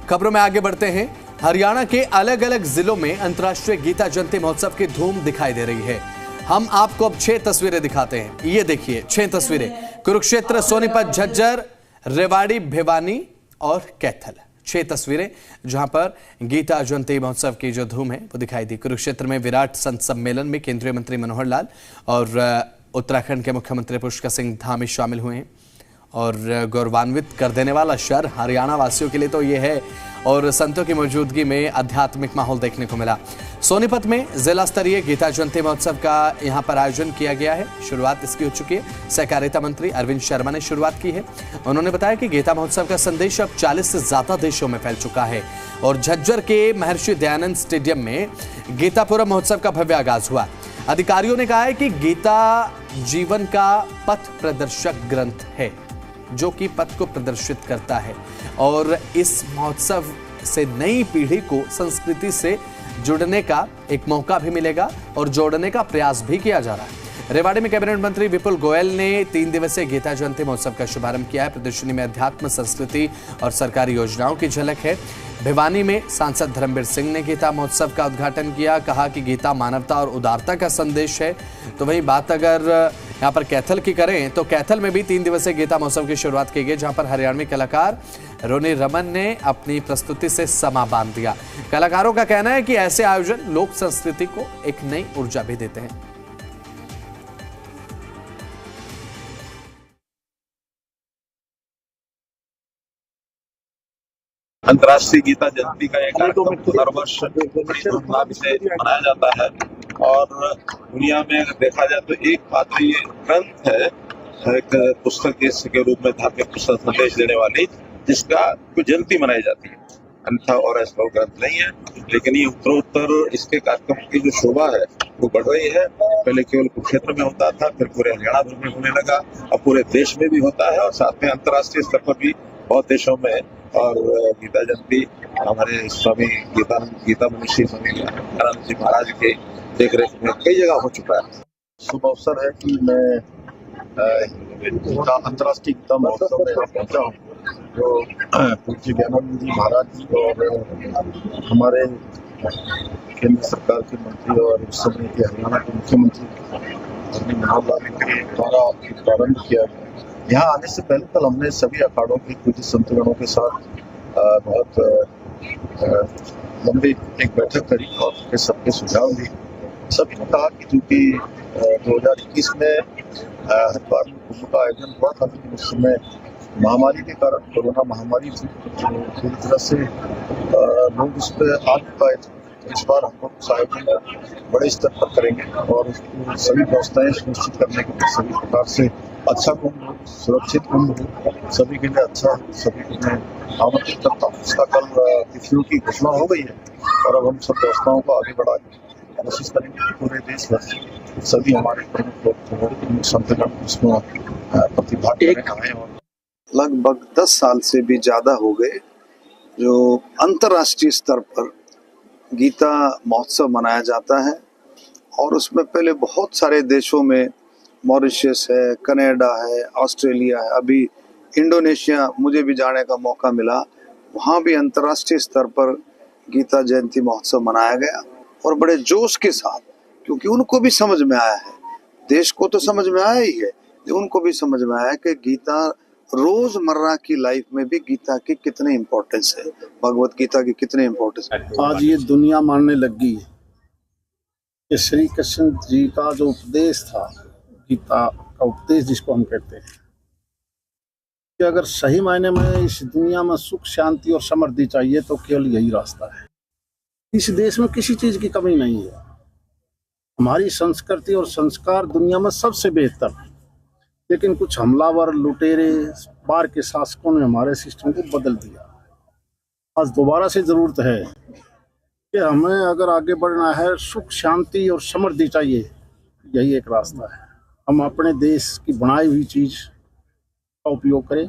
खबरों में आगे बढ़ते हैं। हरियाणा के अलग अलग जिलों में अंतर्राष्ट्रीय गीता जयंती महोत्सव की धूम दिखाई दे रही है। हम आपको अब 6 तस्वीरें दिखाते हैं। ये देखिए 6 तस्वीरें, कुरुक्षेत्र, सोनीपत, झज्जर, रेवाड़ी, भिवानी और कैथल। 6 तस्वीरें जहां पर गीता जयंती महोत्सव की जो धूम है वो दिखाई दी। कुरुक्षेत्र में विराट संत सम्मेलन में केंद्रीय मंत्री मनोहर लाल और उत्तराखंड के मुख्यमंत्री पुष्कर सिंह धामी शामिल हुए हैं। और गौरवान्वित कर देने वाला शहर हरियाणा वासियों के लिए तो ये है। और संतों की मौजूदगी में आध्यात्मिक माहौल देखने को मिला। सोनीपत में जिला स्तरीय गीता जयंती महोत्सव का यहां पर आयोजन किया गया है। शुरुआत इसकी हो चुकी है। सहकारिता मंत्री अरविंद शर्मा ने शुरुआत की है। उन्होंने बताया कि गीता महोत्सव का संदेश अब 40 से ज्यादा देशों में फैल चुका है। और झज्जर के महर्षि दयानंद स्टेडियम में गीतापुरम महोत्सव का भव्य आगाज हुआ। अधिकारियों ने कहा है कि गीता जीवन का पथ प्रदर्शक ग्रंथ है जो कि पथ को प्रदर्शित करता है। और इस महोत्सव से नई पीढ़ी को संस्कृति से जुड़ने का एक मौका भी मिलेगा और जोड़ने का प्रयास भी किया जा रहा है। रेवाड़ी में कैबिनेट मंत्री विपुल गोयल ने 3 दिवसीय गीता जयंती महोत्सव का शुभारंभ किया है। प्रदर्शनी में अध्यात्म, संस्कृति और सरकारी योजनाओं की झलक है। भिवानी में सांसद धर्मवीर सिंह ने गीता महोत्सव का उद्घाटन किया। कहा कि गीता मानवता और उदारता का संदेश है। तो वहीं बात अगर यहाँ पर कैथल की करें तो कैथल में भी 3 दिवसीय गीता महोत्सव की शुरुआत की गई, जहां पर हरियाणवी कलाकार रोनी रमन ने अपनी प्रस्तुति से समा बांध दिया। कलाकारों का कहना है कि ऐसे आयोजन लोक संस्कृति को एक नई ऊर्जा भी देते हैं। अंतर्राष्ट्रीय गीता जयंती का एक कार्यक्रम हर वर्ष बड़ी धूमधाम से मनाया जाता है। और दुनिया में अगर देखा जाए तो एकमात्र ये ग्रंथ है, एक पुस्तक के रूप में धार्मिक पुस्तक संदेश देने वाली, जिसका कोई जयंती मनाई जाती है। अन्यथा और ऐसा ग्रंथ नहीं है। लेकिन ये उत्तरोत्तर इसके कार्यक्रम की जो शोभा है वो बढ़ रही है। पहले केवल कुरुक्षेत्र में होता था, फिर पूरे हरियाणा भर में होने लगा, अब पूरे देश में भी होता है और साथ में अंतर्राष्ट्रीय स्तर पर भी बहुत देशों में। और गीता जयंती हमारे स्वामी गीता मनीषी स्वामी दयानंद जी महाराज के देख रेख में कई जगह हो चुका है। शुभ अवसर है कि मैं अंतर्राष्ट्रीय गीता महोत्सव में पहुंचा हूँ, जो पूज्य दयानंद जी महाराज जी और हमारे केंद्र सरकार के मंत्री और उस समय के हरियाणा के मुख्यमंत्री मनोहर लाल के द्वारा प्रारंभ किया गया। यहाँ आने से पहले कल हमने सभी अखाड़ों के पूज्य संतगणों के साथ बहुत लंबी एक बैठक करी और उनके सबके सुझाव लिए। सभी ने कहा कि चूंकि 2021 में हरिद्वार में कुंभ का आयोजन हुआ था, लेकिन उस समय महामारी के कारण, कोरोना महामारी थी, पूरी तरह से लोग उस पर आ नहीं पाए थे। इस बार हम लोग उस आयोजन बड़े स्तर पर करेंगे और उसकी सभी व्यवस्थाएं सुनिश्चित करने के लिए सभी प्रकार से अच्छा कुंभ हो, सुरक्षित कुंभ हो, सभी के लिए अच्छा हो, सभी को मैं आमंत्रित करता हूँ। इसका कल तिथियों की घोषणा हो गई है और अब हम सब व्यवस्थाओं को आगे बढ़ा के कोशिश करेंगे कि पूरे देश भर से सभी हमारे प्रमुख संतगण उसमें प्रतिभाग करें। लगभग 10 साल से भी ज्यादा हो गए जो अंतर्राष्ट्रीय स्तर पर गीता महोत्सव मनाया जाता है। और उसमें पहले बहुत सारे देशों में, मॉरिशस है, कनाडा है, ऑस्ट्रेलिया है, अभी इंडोनेशिया मुझे भी जाने का मौका मिला। वहाँ भी अंतर्राष्ट्रीय स्तर पर गीता जयंती महोत्सव मनाया गया और बड़े जोश के साथ, क्योंकि उनको भी समझ में आया है, देश को तो समझ में आया ही है, उनको भी समझ में आया है कि गीता रोजमर्रा की लाइफ में भी गीता की कितनी इम्पोर्टेंस है, भगवत गीता की कितनी इम्पोर्टेंस है। आज ये दुनिया मानने लग गई है कि श्री कृष्ण जी का जो उपदेश था, गीता का उपदेश जिसको हम कहते हैं, कि अगर सही मायने में इस दुनिया में सुख, शांति और समृद्धि चाहिए तो केवल यही रास्ता है। इस देश में किसी चीज की कमी नहीं है। हमारी संस्कृति और संस्कार दुनिया में सबसे बेहतर, लेकिन कुछ हमलावर, लुटेरे, बाहर के शासकों ने हमारे सिस्टम को बदल दिया। आज दोबारा से जरूरत है कि हमें अगर आगे बढ़ना है, सुख, शांति और समृद्धि चाहिए, यही एक रास्ता है। हम अपने देश की बनाई हुई चीज का उपयोग करें,